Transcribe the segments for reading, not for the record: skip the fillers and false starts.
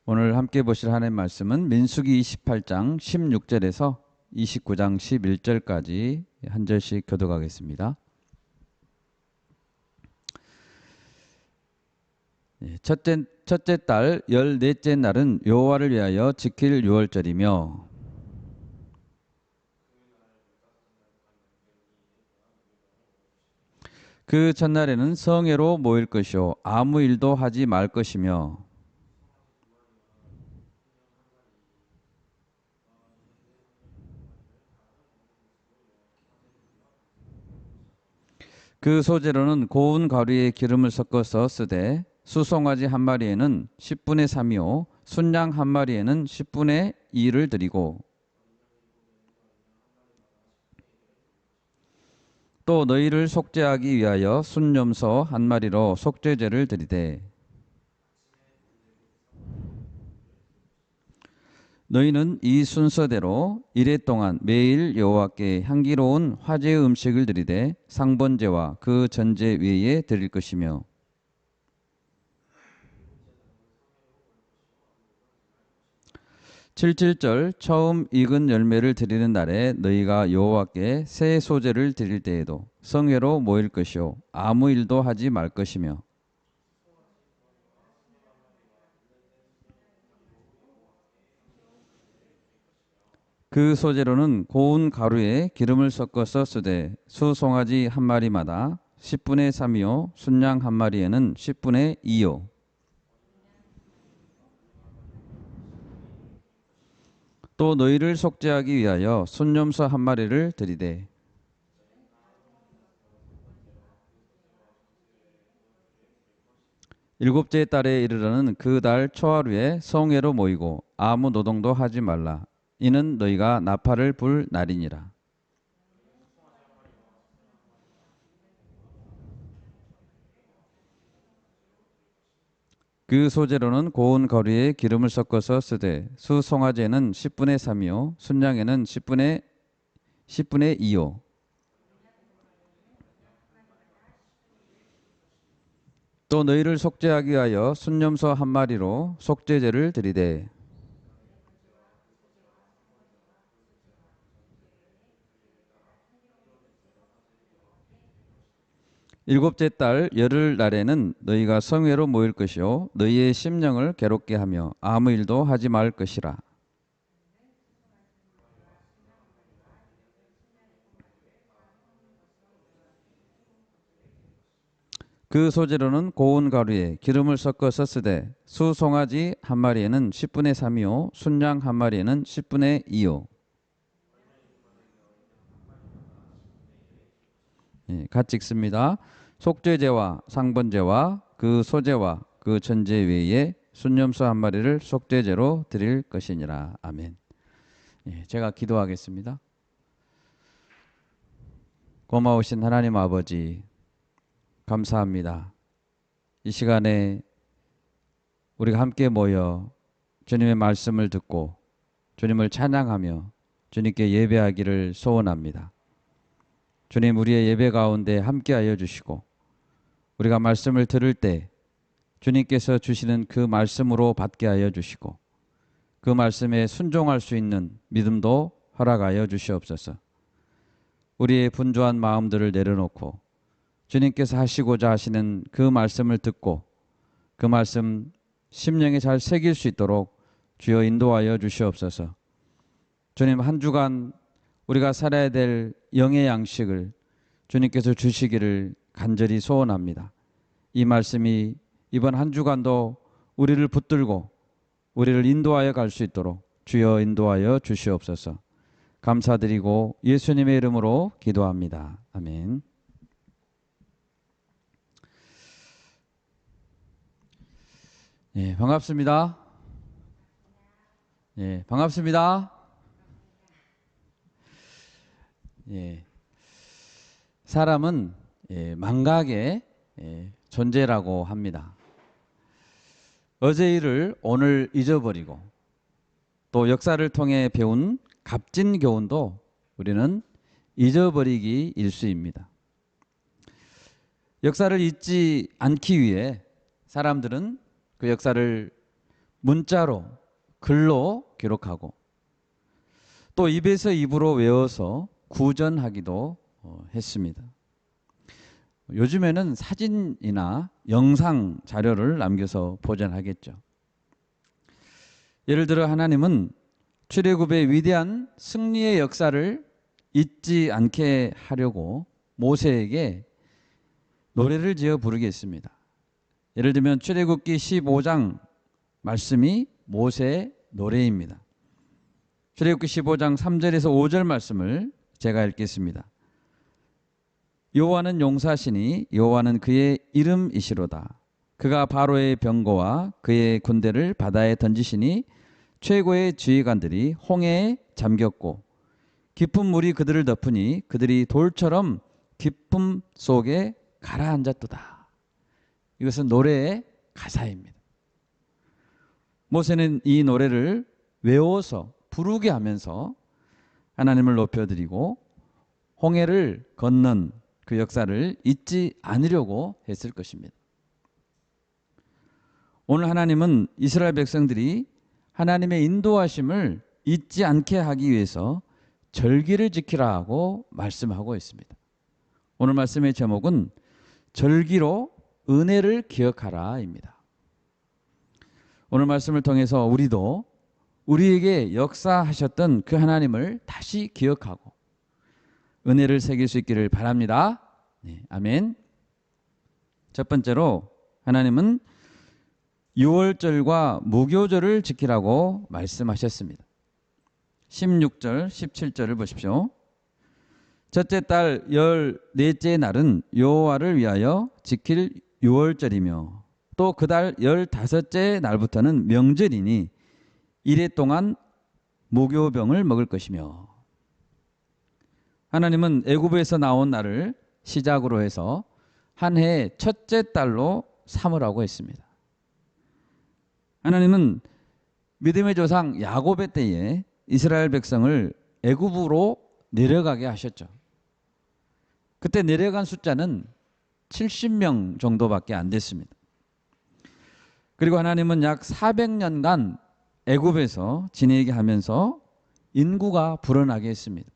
오늘 함께 보실 하나님의 말씀은 민수기 28장 16절에서 29장 11절까지 한 절씩 교독하겠습니다. 첫째 달 14째 날은 여호와를 위하여 지킬 유월절이며 그 첫날에는 성회로 모일 것이요 아무 일도 하지 말 것이며 그 소재로는 고운 가루에 기름을 섞어서 쓰되 수송아지 한 마리에는 10분의 3이요 순양 한 마리에는 10분의 2를 드리고 또 너희를 속죄하기 위하여 순염소 한 마리로 속죄제를 드리되 너희는 이 순서대로 이레 동안 매일 여호와께 향기로운 화제의 음식을 드리되 상번제와 그 전제 외에 드릴 것이며 77절 처음 익은 열매를 드리는 날에 너희가 여호와께 새 소제를 드릴 때에도 성회로 모일 것이요 아무 일도 하지 말 것이며 그 소재로는 고운 가루에 기름을 섞어서 쓰되 수송아지 한 마리마다 10분의 3이요 순양 한 마리에는 10분의 2요 또 너희를 속죄하기 위하여 순염소 한 마리를 드리되 일곱째 달에 이르러는 그 달 초하루에 성회로 모이고 아무 노동도 하지 말라. 이는 너희가 나팔을 불 날이니라. 그 소재로는 고운 가루에 기름을 섞어서 쓰되 수송아지에는 10분의 3이요 순양에는 10분의 2요 또 너희를 속죄하기 위하여 순염소 한 마리로 속죄제를 드리되 일곱째 달 열흘 날에는 너희가 성회로 모일 것이요 너희의 심령을 괴롭게 하며 아무 일도 하지 말 것이라. 그 소재로는 고운 가루에 기름을 섞어서 쓰되 수송아지 한 마리에는 10분의 3이요 순양 한 마리에는 10분의 2요 같이 읽습니다. 속죄제와 상번제와 그 소제와 그 전제 외에 순염소 한 마리를 속죄제로 드릴 것이니라. 아멘. 제가 기도하겠습니다. 고마우신 하나님 아버지 감사합니다. 이 시간에 우리가 함께 모여 주님의 말씀을 듣고 주님을 찬양하며 주님께 예배하기를 소원합니다. 주님 우리의 예배 가운데 함께하여 주시고 우리가 말씀을 들을 때 주님께서 주시는 그 말씀으로 받게 하여 주시고 그 말씀에 순종할 수 있는 믿음도 허락하여 주시옵소서. 우리의 분주한 마음들을 내려놓고 주님께서 하시고자 하시는 그 말씀을 듣고 그 말씀 심령에 잘 새길 수 있도록 주여 인도하여 주시옵소서. 주님 한 주간 우리가 살아야 될 영의 양식을 주님께서 주시기를 간절히 소원합니다. 이 말씀이 이번 한 주간도 우리를 붙들고 우리를 인도하여 갈 수 있도록 주여 인도하여 주시옵소서. 감사드리고 예수님의 이름으로 기도합니다. 아멘. 반갑습니다. 반갑습니다. 사람은 망각의 존재라고 합니다. 어제 일을 오늘 잊어버리고 또 역사를 통해 배운 값진 교훈도 우리는 잊어버리기 일쑤입니다. 역사를 잊지 않기 위해 사람들은 그 역사를 문자로, 글로 기록하고 또 입에서 입으로 외워서 구전하기도 했습니다. 요즘에는 사진이나 영상 자료를 남겨서 보존하겠죠. 예를 들어 하나님은 출애굽의 위대한 승리의 역사를 잊지 않게 하려고 모세에게 노래를 지어 부르게 했습니다. 예를 들면 출애굽기 15장 말씀이 모세의 노래입니다. 출애굽기 15장 3절에서 5절 말씀을 제가 읽겠습니다. 여호와는 용사시니 여호와는 그의 이름이시로다. 그가 바로의 병거와 그의 군대를 바다에 던지시니 최고의 지휘관들이 홍해에 잠겼고 깊은 물이 그들을 덮으니 그들이 돌처럼 깊음 속에 가라앉았도다. 이것은 노래의 가사입니다. 모세는 이 노래를 외워서 부르게 하면서 하나님을 높여드리고 홍해를 건넌 그 역사를 잊지 않으려고 했을 것입니다. 오늘 하나님은 이스라엘 백성들이 하나님의 인도하심을 잊지 않게 하기 위해서 절기를 지키라고 말씀하고 있습니다. 오늘 말씀의 제목은 절기로 은혜를 기억하라입니다. 오늘 말씀을 통해서 우리도 우리에게 역사하셨던 그 하나님을 다시 기억하고 은혜를 새길 수 있기를 바랍니다. 네, 아멘. 첫 번째로 하나님은 유월절과 무교절을 지키라고 말씀하셨습니다. 16절, 17절을 보십시오. 첫째 달 14째 날은 여호와를 위하여 지킬 유월절이며 또 그 달 15째 날부터는 명절이니 이래 동안 무교병을 먹을 것이며 하나님은 애굽에서 나온 날을 시작으로 해서 한 해의 첫째 달로 삼으라고 했습니다. 하나님은 믿음의 조상 야곱의 때에 이스라엘 백성을 애굽으로 내려가게 하셨죠. 그때 내려간 숫자는 70명 정도밖에 안 됐습니다. 그리고 하나님은 약 400년간 애굽에서 지내게 하면서 인구가 불어나게 했습니다.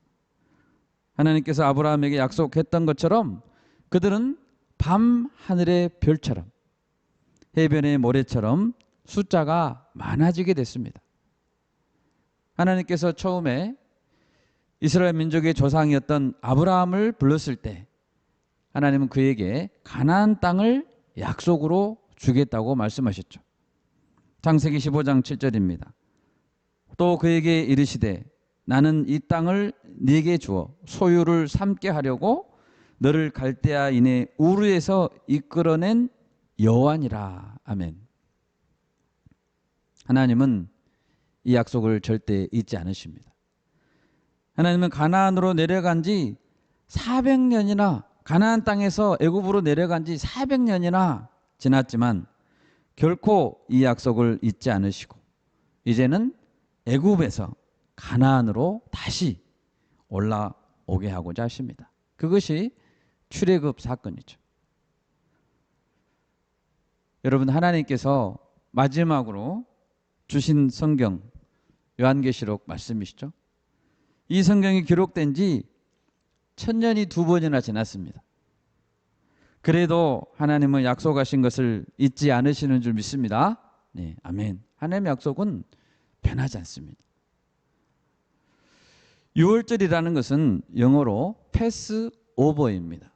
하나님께서 아브라함에게 약속했던 것처럼 그들은 밤 하늘의 별처럼 해변의 모래처럼 숫자가 많아지게 됐습니다. 하나님께서 처음에 이스라엘 민족의 조상이었던 아브라함을 불렀을 때 하나님은 그에게 가나안 땅을 약속으로 주겠다고 말씀하셨죠. 창세기 15장 7절입니다. 또 그에게 이르시되 나는 이 땅을 네게 주어 소유를 삼게 하려고 너를 갈대아인의 우르에서 이끌어낸 여호와니라. 아멘. 하나님은 이 약속을 절대 잊지 않으십니다. 하나님은 가나안으로 내려간 지 400년이나 가나안 땅에서 애굽으로 내려간 지 400년이나 지났지만 결코 이 약속을 잊지 않으시고 이제는 애굽에서 가나안으로 다시 올라오게 하고자 하십니다. 그것이 출애굽 사건이죠. 여러분, 하나님께서 마지막으로 주신 성경 요한계시록 말씀이시죠. 이 성경이 기록된 지 1000년이 2번이나 지났습니다. 그래도 하나님은 약속하신 것을 잊지 않으시는 줄 믿습니다. 네, 아멘. 하나님의 약속은 변하지 않습니다. 유월절이라는 것은 영어로 패스오버입니다.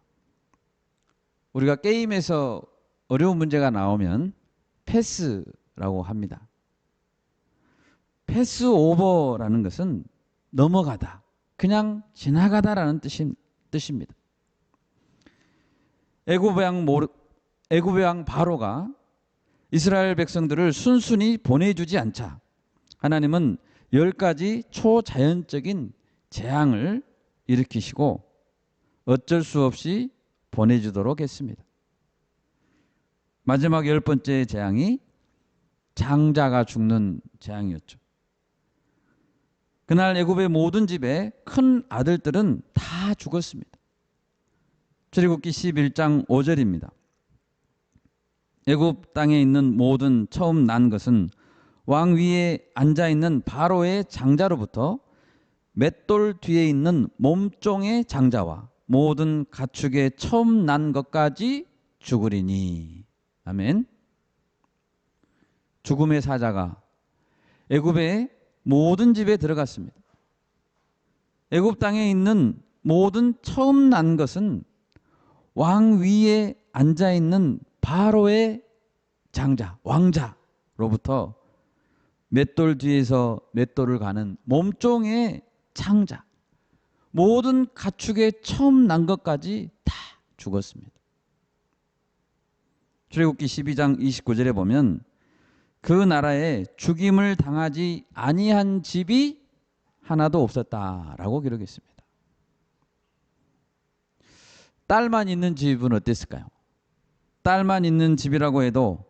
우리가 게임에서 어려운 문제가 나오면 패스라고 합니다. 패스오버라는 것은 넘어가다, 그냥 지나가다라는 뜻입니다. 애굽의 왕 바로가 이스라엘 백성들을 순순히 보내주지 않자 하나님은 10가지 초자연적인 재앙을 일으키시고 어쩔 수 없이 보내주도록 했습니다. 마지막 10번째 재앙이 장자가 죽는 재앙이었죠. 그날 애굽의 모든 집의 큰 아들들은 다 죽었습니다. 출애굽기 11장 5절입니다. 애굽 땅에 있는 모든 처음 난 것은 왕 위에 앉아있는 바로의 장자로부터 맷돌 뒤에 있는 몸종의 장자와 모든 가축의 처음 난 것까지 죽으리니. 아멘. 죽음의 사자가 애굽의 모든 집에 들어갔습니다. 애굽 땅에 있는 모든 처음 난 것은 왕 위에 앉아있는 바로의 장자, 왕자로부터 맷돌 뒤에서 맷돌을 가는 몸종의 창자, 모든 가축의 처음 난 것까지 다 죽었습니다. 출애굽기 12장 29절에 보면 그 나라에 죽임을 당하지 아니한 집이 하나도 없었다라고 기록했습니다. 딸만 있는 집은 어땠을까요? 딸만 있는 집이라고 해도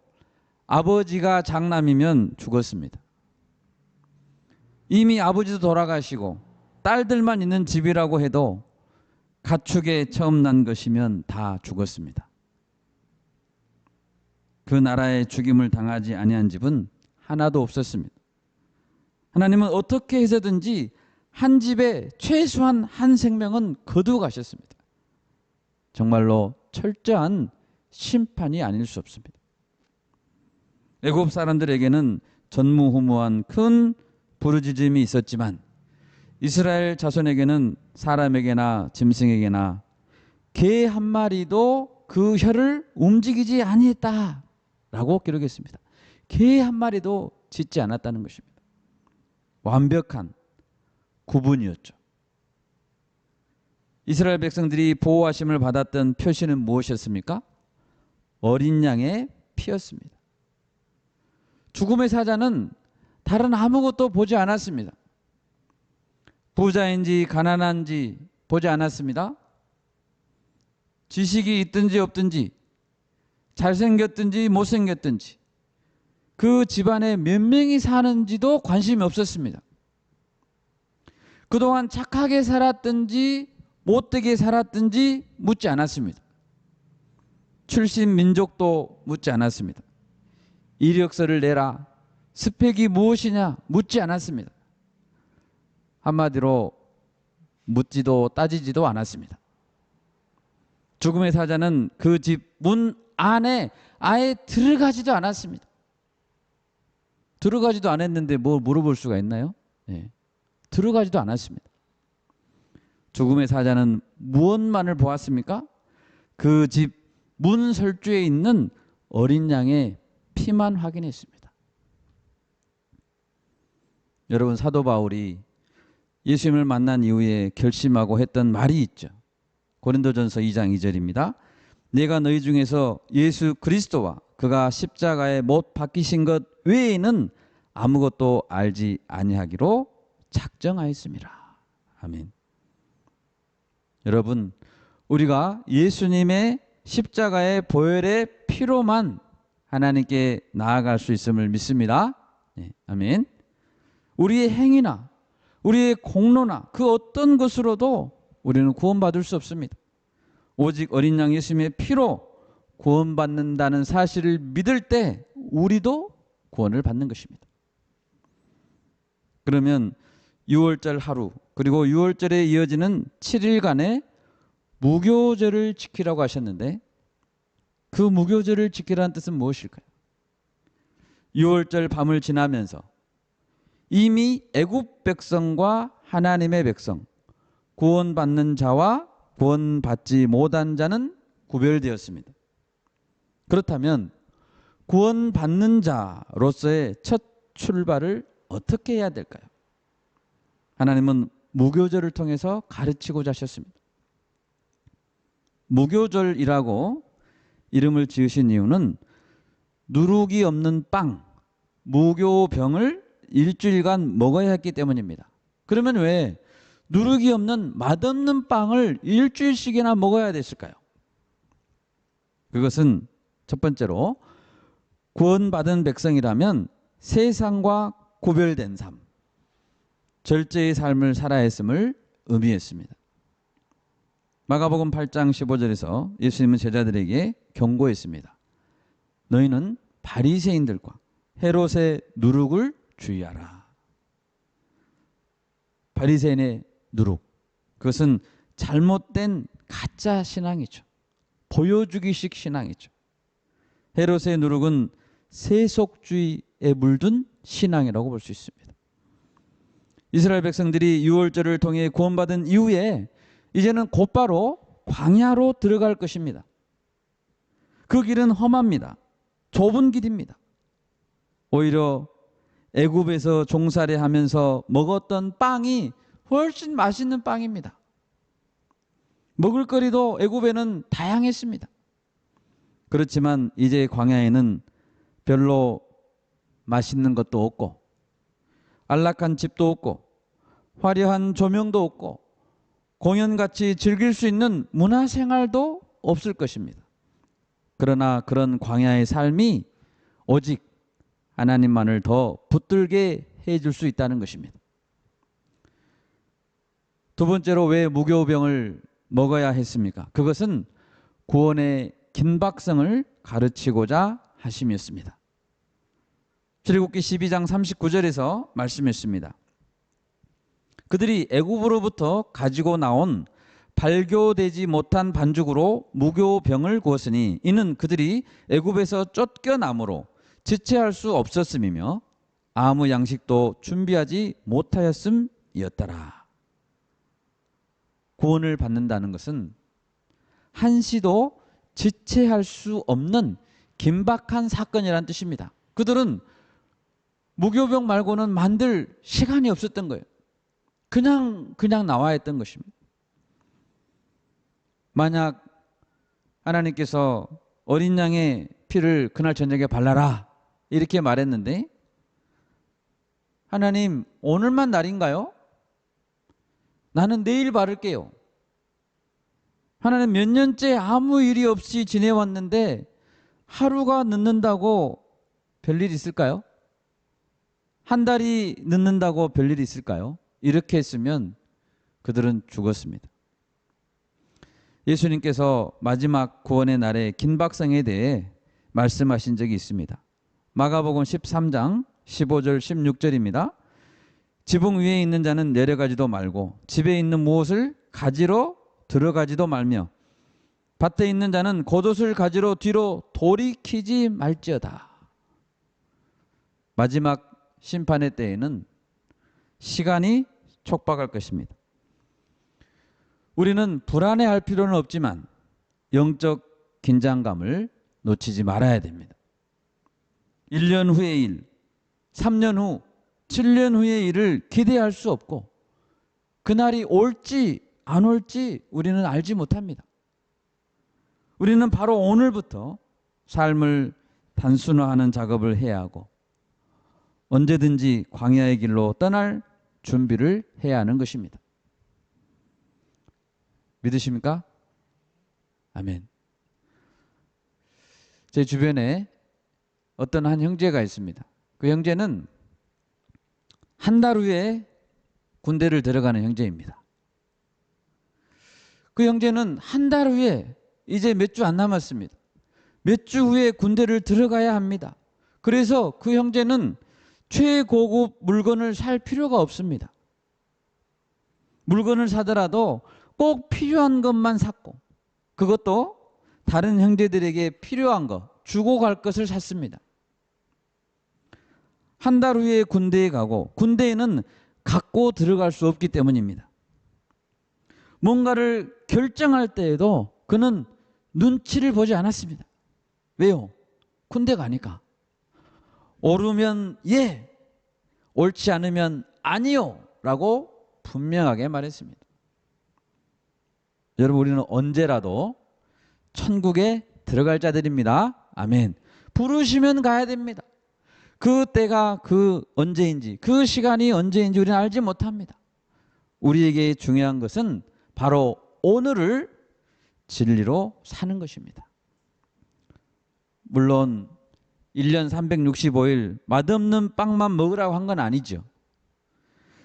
아버지가 장남이면 죽었습니다. 이미 아버지도 돌아가시고 딸들만 있는 집이라고 해도 가축에 처음 난 것이면 다 죽었습니다. 그 나라에 죽임을 당하지 아니한 집은 하나도 없었습니다. 하나님은 어떻게 해서든지 한 집에 최소한 한 생명은 거두어 가셨습니다. 정말로 철저한 심판이 아닐 수 없습니다. 애굽 사람들에게는 전무후무한 큰 부르짖음이 있었지만 이스라엘 자손에게는 사람에게나 짐승에게나 개 한 마리도 그 혀를 움직이지 아니했다라고 기록했습니다. 개 한 마리도 짖지 않았다는 것입니다. 완벽한 구분이었죠. 이스라엘 백성들이 보호하심을 받았던 표시는 무엇이었습니까? 어린 양의 피였습니다. 죽음의 사자는 다른 아무것도 보지 않았습니다. 부자인지 가난한지 보지 않았습니다. 지식이 있든지 없든지, 잘생겼든지 못생겼든지, 그 집안에 몇 명이 사는지도 관심이 없었습니다. 그동안 착하게 살았든지 못되게 살았든지 묻지 않았습니다. 출신 민족도 묻지 않았습니다. 이력서를 내라, 스펙이 무엇이냐 묻지 않았습니다. 한마디로 묻지도 따지지도 않았습니다. 죽음의 사자는 그 집 문 안에 아예 들어가지도 않았습니다. 들어가지도 않았는데 뭐 물어볼 수가 있나요? 네. 들어가지도 않았습니다. 죽음의 사자는 무엇만을 보았습니까? 그 집 문 설주에 있는 어린 양의 피만 확인했습니다. 여러분, 사도 바울이 예수님을 만난 이후에 결심하고 했던 말이 있죠. 고린도전서 2장 2절입니다. 내가 너희 중에서 예수 그리스도와 그가 십자가에 못 박히신 것 외에는 아무것도 알지 아니하기로 작정하였습니다. 아멘. 여러분, 우리가 예수님의 십자가의 보혈의 피로만 하나님께 나아갈 수 있음을 믿습니다. 네, 아멘. 우리의 행위나 우리의 공로나 그 어떤 것으로도 우리는 구원받을 수 없습니다. 오직 어린 양 예수님의 피로 구원받는다는 사실을 믿을 때 우리도 구원을 받는 것입니다. 그러면 6월절 하루 그리고 6월절에 이어지는 7일간의 무교절을 지키라고 하셨는데 그 무교절을 지키라는 뜻은 무엇일까요? 6월절 밤을 지나면서 이미 애굽 백성과 하나님의 백성, 구원받는 자와 구원받지 못한 자는 구별되었습니다. 그렇다면 구원받는 자로서의 첫 출발을 어떻게 해야 될까요? 하나님은 무교절을 통해서 가르치고자 하셨습니다. 무교절이라고 이름을 지으신 이유는 누룩이 없는 빵, 무교병을 일주일간 먹어야 했기 때문입니다. 그러면 왜 누룩이 없는 맛없는 빵을 일주일씩이나 먹어야 됐을까요? 그것은 첫 번째로 구원받은 백성이라면 세상과 구별된 삶, 절제의 삶을 살아야 했음을 의미했습니다. 마가복음 8장 15절에서 예수님은 제자들에게 경고했습니다. 너희는 바리새인들과 헤롯의 누룩을 주의하라. 바리새인의 누룩, 그것은 잘못된 가짜 신앙이죠. 보여주기식 신앙이죠. 헤롯의 누룩은 세속주의에 물든 신앙이라고 볼 수 있습니다. 이스라엘 백성들이 유월절을 통해 구원받은 이후에 이제는 곧바로 광야로 들어갈 것입니다. 그 길은 험합니다. 좁은 길입니다. 오히려 애굽에서 종살이하면서 먹었던 빵이 훨씬 맛있는 빵입니다. 먹을거리도 애굽에는 다양했습니다. 그렇지만 이제 광야에는 별로 맛있는 것도 없고 안락한 집도 없고 화려한 조명도 없고 공연같이 즐길 수 있는 문화생활도 없을 것입니다. 그러나 그런 광야의 삶이 오직 하나님만을 더 붙들게 해줄 수 있다는 것입니다. 두 번째로 왜 무교병을 먹어야 했습니까? 그것은 구원의 긴박성을 가르치고자 하심이었습니다. 출애굽기 12장 39절에서 말씀했습니다. 그들이 애굽으로부터 가지고 나온 발교되지 못한 반죽으로 무교병을 구웠으니 이는 그들이 애굽에서 쫓겨남으로 지체할 수 없었음이며 아무 양식도 준비하지 못하였음이었더라. 구원을 받는다는 것은 한시도 지체할 수 없는 긴박한 사건이라는 뜻입니다. 그들은 무교병 말고는 만들 시간이 없었던 거예요. 그냥 나와야 했던 것입니다. 만약 하나님께서 어린 양의 피를 그날 저녁에 발라라 이렇게 말했는데 하나님 오늘만 날인가요? 나는 내일 바를게요. 하나님 몇 년째 아무 일이 없이 지내왔는데 하루가 늦는다고 별일 있을까요? 한 달이 늦는다고 별일이 있을까요? 이렇게 했으면 그들은 죽었습니다. 예수님께서 마지막 구원의 날의 긴박성에 대해 말씀하신 적이 있습니다. 마가복음 13장 15절 16절입니다. 지붕 위에 있는 자는 내려가지도 말고 집에 있는 무엇을 가지러 들어가지도 말며 밭에 있는 자는 겉옷을 가지러 뒤로 돌이키지 말지어다. 마지막 심판의 때에는 시간이 촉박할 것입니다. 우리는 불안해할 필요는 없지만 영적 긴장감을 놓치지 말아야 됩니다. 1년 후의 일, 3년 후, 7년 후의 일을 기대할 수 없고 그날이 올지 안 올지 우리는 알지 못합니다. 우리는 바로 오늘부터 삶을 단순화하는 작업을 해야 하고 언제든지 광야의 길로 떠날 준비를 해야 하는 것입니다. 믿으십니까? 아멘. 제 주변에 어떤 한 형제가 있습니다. 그 형제는 한 달 후에 군대를 들어가는 형제입니다. 그 형제는 한 달 후에 이제 몇 주 안 남았습니다. 몇 주 후에 군대를 들어가야 합니다. 그래서 그 형제는 최고급 물건을 살 필요가 없습니다. 물건을 사더라도 꼭 필요한 것만 샀고 그것도 다른 형제들에게 필요한 거 주고 갈 것을 샀습니다. 한 달 후에 군대에 가고 군대에는 갖고 들어갈 수 없기 때문입니다. 뭔가를 결정할 때에도 그는 눈치를 보지 않았습니다. 왜요? 군대 가니까. 오르면 예, 옳지 않으면 아니요 라고 분명하게 말했습니다. 여러분 우리는 언제라도 천국에 들어갈 자들입니다. 아멘. 부르시면 가야 됩니다. 그 때가 그 언제인지 그 시간이 언제인지 우리는 알지 못합니다. 우리에게 중요한 것은 바로 오늘을 진리로 사는 것입니다. 물론 1년 365일 맛없는 빵만 먹으라고 한 건 아니죠.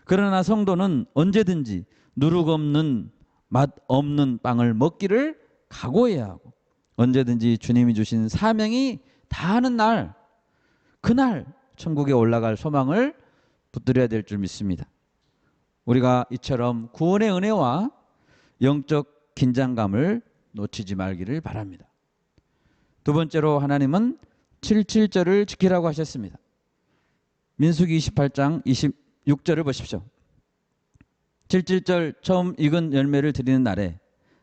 그러나 성도는 언제든지 누룩 없는 맛 없는 빵을 먹기를 각오해야 하고 언제든지 주님이 주신 사명이 다하는 날 그날 천국에 올라갈 소망을 붙들어야 될 줄 믿습니다. 우리가 이처럼 구원의 은혜와 영적 긴장감을 놓치지 말기를 바랍니다. 두 번째로 하나님은 77절을 지키라고 하셨습니다. 민수기 28장 26절을 보십시오. 77절 처음 익은 열매를 드리는 날에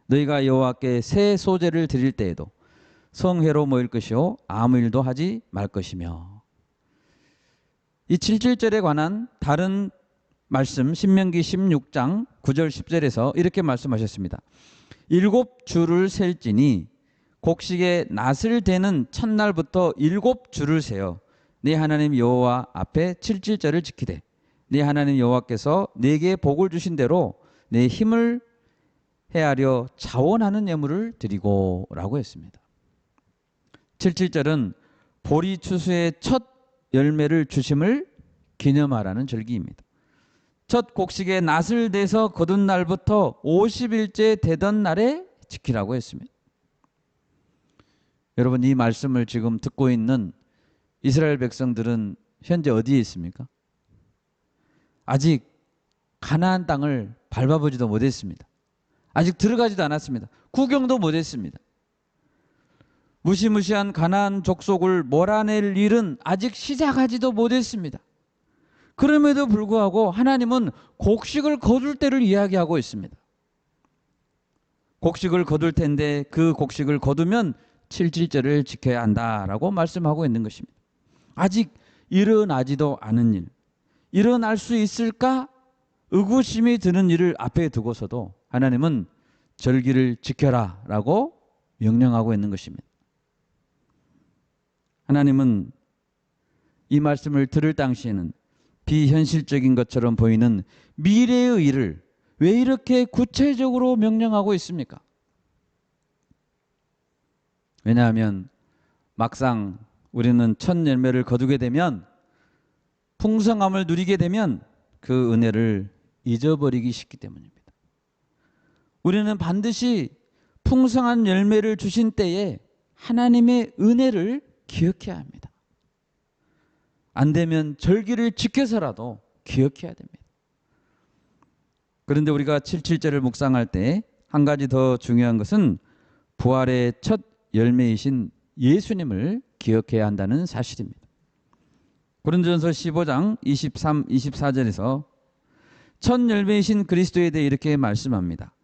너희가 여호와께 새 소제를 드릴 때에도 성회로 모일 것이요 아무 일도 하지 말 것이며. 이 77절에 관한 다른 말씀 신명기 16장 9절 10절에서 이렇게 말씀하셨습니다. 7주를 셀지니 곡식의 낫을 대는 첫날부터 7주를 세어 네 하나님 여호와 앞에 77절을 지키되 네 하나님 여호와께서 네게 복을 주신 대로 내 힘을 헤아려 자원하는 예물을 드리고 라고 했습니다. 77절은 보리 추수의 첫 열매를 주심을 기념하라는 절기입니다. 첫 곡식의 낫을 대서 거둔 날부터 50일째 되던 날에 지키라고 했습니다. 여러분, 이 말씀을 지금 듣고 있는 이스라엘 백성들은 현재 어디에 있습니까? 아직 가나안 땅을 밟아보지도 못했습니다. 아직 들어가지도 않았습니다. 구경도 못했습니다. 무시무시한 가나안 족속을 몰아낼 일은 아직 시작하지도 못했습니다. 그럼에도 불구하고 하나님은 곡식을 거둘 때를 이야기하고 있습니다. 곡식을 거둘 텐데 그 곡식을 거두면 77절을 지켜야 한다라고 말씀하고 있는 것입니다. 아직 일어나지도 않은 일, 일어날 수 있을까 의구심이 드는 일을 앞에 두고서도 하나님은 절기를 지켜라 라고 명령하고 있는 것입니다. 하나님은 이 말씀을 들을 당시에는 비현실적인 것처럼 보이는 미래의 일을 왜 이렇게 구체적으로 명령하고 있습니까? 왜냐하면 막상 우리는 첫 열매를 거두게 되면, 풍성함을 누리게 되면 그 은혜를 잊어버리기 쉽기 때문입니다. 우리는 반드시 풍성한 열매를 주신 때에 하나님의 은혜를 기억해야 합니다. 안 되면 절기를 지켜서라도 기억해야 됩니다. 그런데 우리가 77절을 묵상할 때 한 가지 더 중요한 것은 부활의 첫 열매이신 예수님을 기억해야 한다는 사실입니다. 고린도전서 15장 23, 24절에서 첫 열매이신 그리스도에 대해 이렇게 말씀합니다.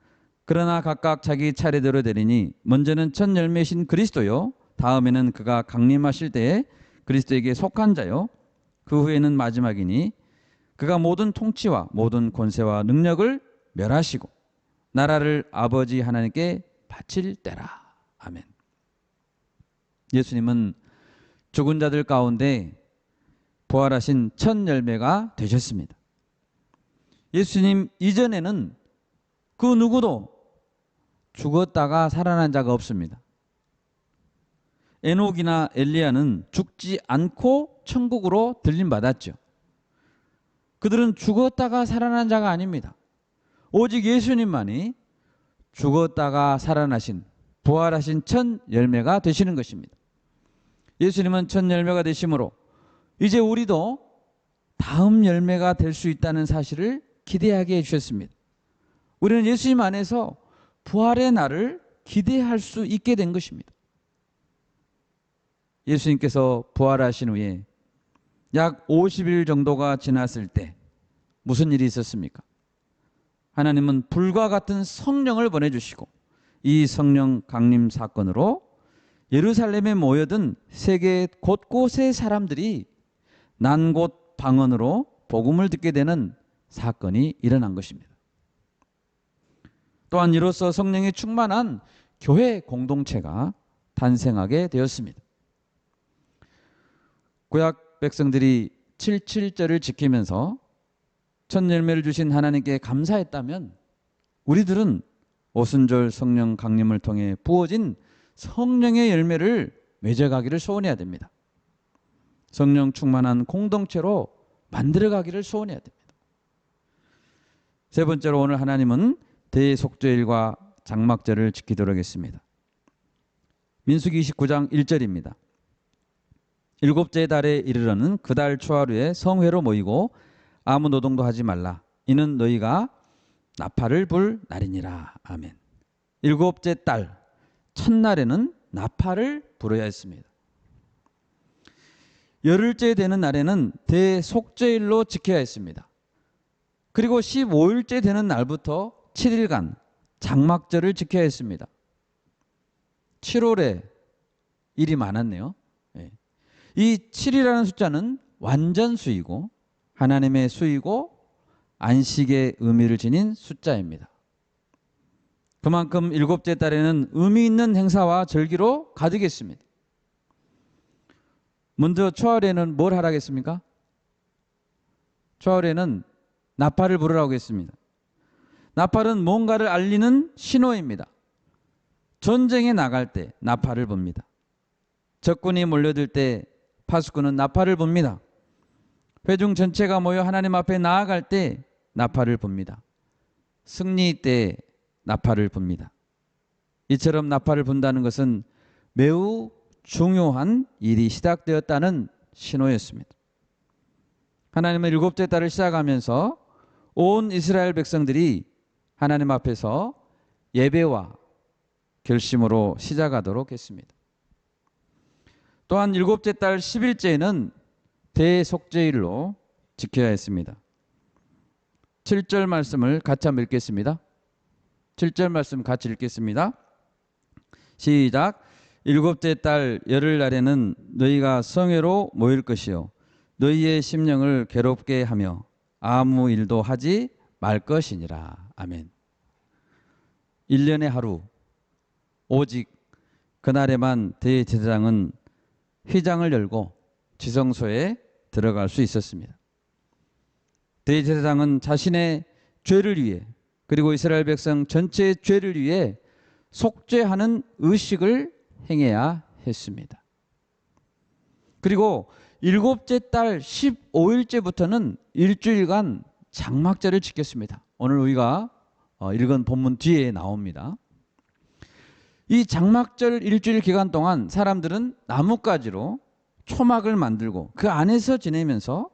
그러나 각각 자기 차례대로 되리니 먼저는 첫 열매이신 그리스도요, 다음에는 그가 강림하실 때에 그리스도에게 속한 자요, 그 후에는 마지막이니 그가 모든 통치와 모든 권세와 능력을 멸하시고 나라를 아버지 하나님께 바칠 때라. 아멘. 예수님은 죽은 자들 가운데 부활하신 첫 열매가 되셨습니다. 예수님 이전에는 그 누구도 죽었다가 살아난 자가 없습니다. 에녹이나 엘리야는 죽지 않고 천국으로 들림받았죠. 그들은 죽었다가 살아난 자가 아닙니다. 오직 예수님만이 죽었다가 살아나신, 부활하신 첫 열매가 되시는 것입니다. 예수님은 첫 열매가 되심으로 이제 우리도 다음 열매가 될 수 있다는 사실을 기대하게 해주셨습니다. 우리는 예수님 안에서 부활의 날을 기대할 수 있게 된 것입니다. 예수님께서 부활하신 후에 약 50일 정도가 지났을 때 무슨 일이 있었습니까? 하나님은 불과 같은 성령을 보내주시고 이 성령 강림 사건으로 예루살렘에 모여든 세계 곳곳의 사람들이 난곳 방언으로 복음을 듣게 되는 사건이 일어난 것입니다. 또한 이로써 성령이 충만한 교회 공동체가 탄생하게 되었습니다. 구약 백성들이 77절을 지키면서 첫 열매를 주신 하나님께 감사했다면 우리들은 오순절 성령 강림을 통해 부어진 성령의 열매를 맺어가기를 소원해야 됩니다. 성령 충만한 공동체로 만들어가기를 소원해야 됩니다. 세 번째로 오늘 하나님은 대속죄일과 장막절을 지키도록 했습니다. 민수기 29장 1절입니다. 일곱째 달에 이르러는 그 달 초하루에 성회로 모이고 아무 노동도 하지 말라. 이는 너희가 나팔을 불 날이니라. 아멘. 일곱째 달 첫날에는 나팔을 불어야 했습니다. 열흘째 되는 날에는 대속죄일로 지켜야 했습니다. 그리고 15일째 되는 날부터 7일간 장막절을 지켜야 했습니다. 7월에 일이 많았네요. 이 7이라는 숫자는 완전수이고 하나님의 수이고 안식의 의미를 지닌 숫자입니다. 그만큼 일곱째 달에는 의미 있는 행사와 절기로 가득했습니다. 먼저 초하루에는 뭘 하라겠습니까? 초하루에는 나팔을 부르라고 했습니다. 나팔은 뭔가를 알리는 신호입니다. 전쟁에 나갈 때 나팔을 붑니다. 적군이 몰려들 때 파수꾼은 나팔을 붑니다. 회중 전체가 모여 하나님 앞에 나아갈 때 나팔을 붑니다. 승리 때 나팔을 붑니다. 이처럼 나팔을 분다는 것은 매우 중요한 일이 시작되었다는 신호였습니다. 하나님은 일곱째 달을 시작하면서 온 이스라엘 백성들이 하나님 앞에서 예배와 결심으로 시작하도록 했습니다. 또한 일곱째 달 10일째는 대속죄일로 지켜야 했습니다. 7절 말씀을 같이 한번 읽겠습니다. 7절 말씀 같이 읽겠습니다. 시작. 일곱째 달 열흘날에는 너희가 성회로 모일 것이요 너희의 심령을 괴롭게 하며 아무 일도 하지 말 것이니라. 아멘. 1년의 하루 오직 그날에만 대제사장은 휘장을 열고 지성소에 들어갈 수 있었습니다. 대제사장은 자신의 죄를 위해 그리고 이스라엘 백성 전체의 죄를 위해 속죄하는 의식을 행해야 했습니다. 그리고 일곱째 달 15일째부터는 일주일간 장막절을 지켰습니다. 오늘 우리가 읽은 본문 뒤에 나옵니다. 이 장막절 일주일 기간 동안 사람들은 나뭇가지로 초막을 만들고 그 안에서 지내면서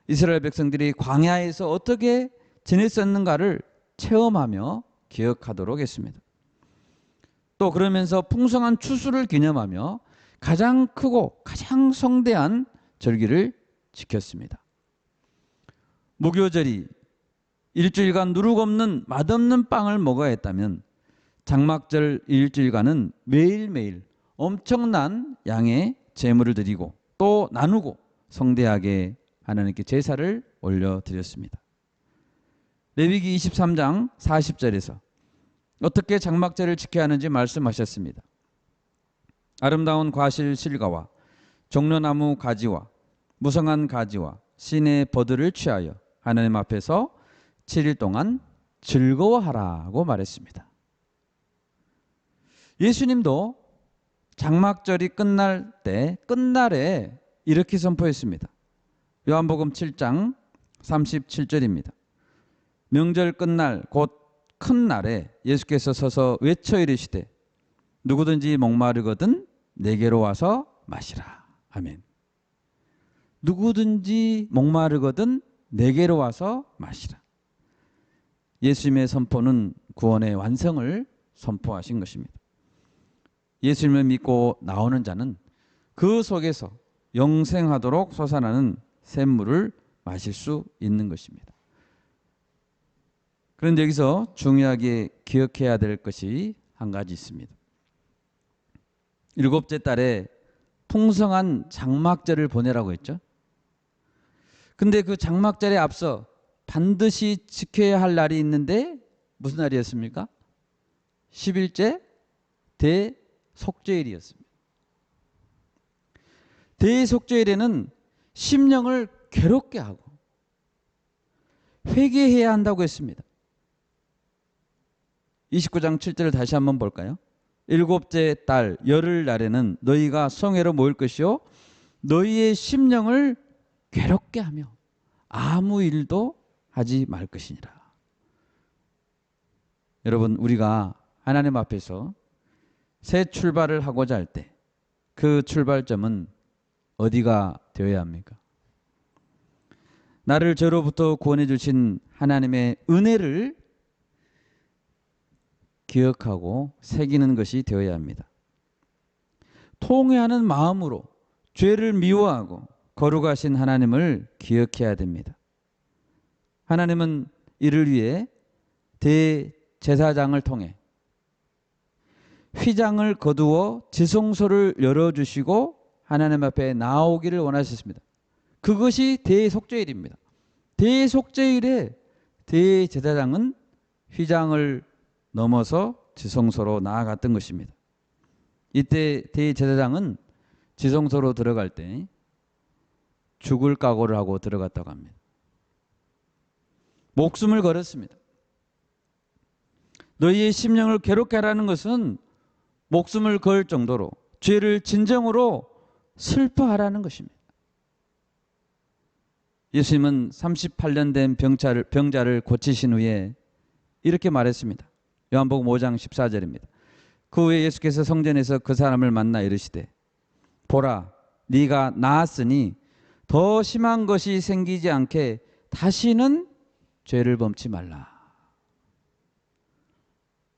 이스라엘 백성들이 광야에서 어떻게 지냈었는가를 체험하며 기억하도록 했습니다. 또 그러면서 풍성한 추수를 기념하며 가장 크고 가장 성대한 절기를 지켰습니다. 무교절이 일주일간 누룩 없는 맛없는 빵을 먹어야 했다면 장막절 일주일간은 매일매일 엄청난 양의 제물을 드리고 또 나누고 성대하게 하나님께 제사를 올려드렸습니다. 레위기 23장 40절에서 어떻게 장막절을 지켜야 하는지 말씀하셨습니다. 아름다운 과실 실과와 종려나무 가지와 무성한 가지와 신의 버들을 취하여 하나님 앞에서 7일 동안 즐거워하라고 말했습니다. 예수님도 장막절이 끝날 때 끝날에 이렇게 선포했습니다. 요한복음 7장 37절입니다. 명절 끝날 곧 큰 날에 예수께서 서서 외쳐 이르시되 누구든지 목마르거든 내게로 와서 마시라. 아멘. 누구든지 목마르거든 내게로 와서 마시라. 예수님의 선포는 구원의 완성을 선포하신 것입니다. 예수님을 믿고 나오는 자는 그 속에서 영생하도록 솟아나는 샘물을 마실 수 있는 것입니다. 그런데 여기서 중요하게 기억해야 될 것이 한 가지 있습니다. 일곱째 달에 풍성한 장막절을 보내라고 했죠. 근데 그 장막절에 앞서 반드시 지켜야 할 날이 있는데 무슨 날이었습니까? 10일째 대속죄일이었습니다. 대속죄일에는 심령을 괴롭게 하고 회개해야 한다고 했습니다. 29장 7절을 다시 한번 볼까요? 일곱째 달 열흘 날에는 너희가 성회로 모일 것이요 너희의 심령을 괴롭게 하며 아무 일도 하지 말 것이니라. 여러분, 우리가 하나님 앞에서 새 출발을 하고자 할 때 그 출발점은 어디가 되어야 합니까? 나를 죄로부터 구원해 주신 하나님의 은혜를 기억하고 새기는 것이 되어야 합니다. 통회하는 마음으로 죄를 미워하고 거룩하신 하나님을 기억해야 됩니다. 하나님은 이를 위해 대제사장을 통해 휘장을 거두어 지성소를 열어주시고 하나님 앞에 나오기를 원하셨습니다. 그것이 대속죄일입니다. 대속죄일에 대제사장은 휘장을 넘어서 지성소로 나아갔던 것입니다. 이때 대제사장은 지성소로 들어갈 때 죽을 각오를 하고 들어갔다고 합니다. 목숨을 걸었습니다. 너희의 심령을 괴롭게 하라는 것은 목숨을 걸 정도로 죄를 진정으로 슬퍼하라는 것입니다. 예수님은 38년 된 병자를 고치신 후에 이렇게 말했습니다. 요한복음 5장 14절입니다. 그 후에 예수께서 성전에서 그 사람을 만나 이르시되 보라 네가 나았으니 더 심한 것이 생기지 않게 다시는 죄를 범치 말라.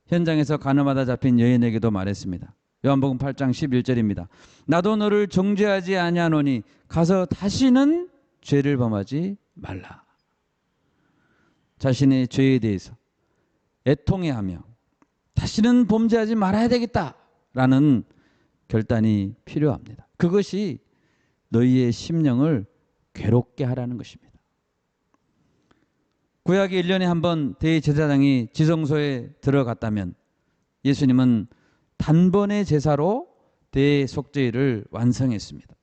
현장에서 가늠하다 잡힌 여인에게도 말했습니다. 요한복음 8장 11절입니다. 나도 너를 정죄하지 아니하노니 가서 다시는 죄를 범하지 말라. 자신의 죄에 대해서 애통해하며 다시는 범죄하지 말아야 되겠다라는 결단이 필요합니다. 그것이 너희의 심령을 괴롭게 하라는 것입니다. 구약에 1년에 한 번 대제사장이 지성소에 들어갔다면 예수님은 단번의 제사로 대속죄일을 완성했습니다.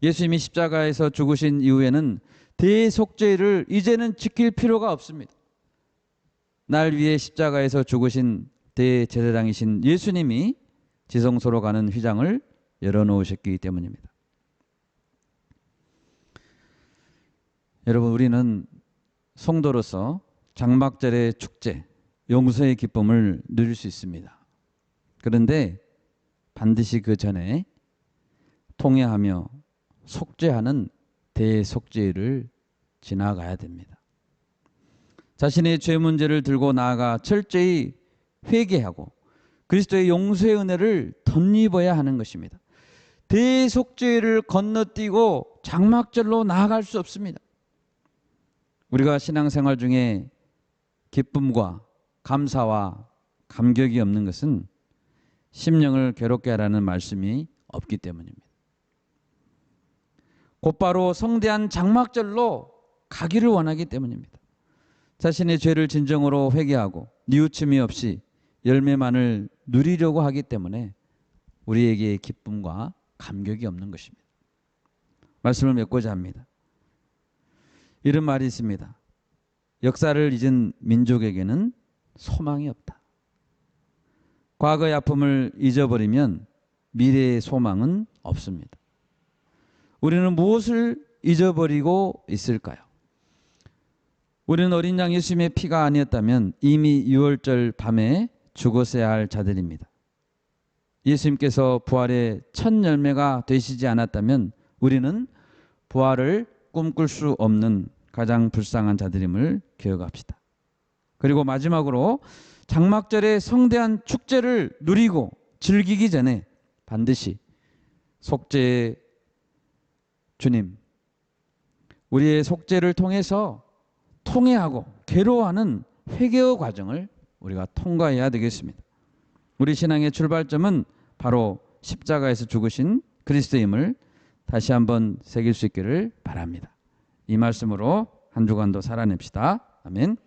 예수님이 십자가에서 죽으신 이후에는 대속죄일을 이제는 지킬 필요가 없습니다. 날 위해 십자가에서 죽으신 대제사장이신 예수님이 지성소로 가는 휘장을 열어놓으셨기 때문입니다. 여러분, 우리는 성도로서 장막절의 축제, 용서의 기쁨을 누릴 수 있습니다. 그런데 반드시 그 전에 통회하며 속죄하는 대속죄를 지나가야 됩니다. 자신의 죄 문제를 들고 나아가 철저히 회개하고 그리스도의 용서의 은혜를 덧입어야 하는 것입니다. 대속죄를 건너뛰고 장막절로 나아갈 수 없습니다. 우리가 신앙생활 중에 기쁨과 감사와 감격이 없는 것은 심령을 괴롭게 하라는 말씀이 없기 때문입니다. 곧바로 성대한 장막절로 가기를 원하기 때문입니다. 자신의 죄를 진정으로 회개하고 뉘우침이 없이 열매만을 누리려고 하기 때문에 우리에게 기쁨과 감격이 없는 것입니다. 말씀을 맺고자 합니다. 이런 말이 있습니다. 역사를 잊은 민족에게는 소망이 없다. 과거의 아픔을 잊어버리면 미래의 소망은 없습니다. 우리는 무엇을 잊어버리고 있을까요? 우리는 어린 양 예수님의 피가 아니었다면 이미 유월절 밤에 죽었어야 할 자들입니다. 예수님께서 부활의 첫 열매가 되시지 않았다면 우리는 부활을 꿈꿀 수 없는 가장 불쌍한 자들임을 기억합시다. 그리고 마지막으로 장막절의 성대한 축제를 누리고 즐기기 전에 반드시 속죄의 주님, 우리의 속죄를 통해서 통회하고 괴로워하는 회개의 과정을 우리가 통과해야 되겠습니다. 우리 신앙의 출발점은 바로 십자가에서 죽으신 그리스도임을 다시 한번 새길 수 있기를 바랍니다. 이 말씀으로 한 주간도 살아냅시다. 아멘.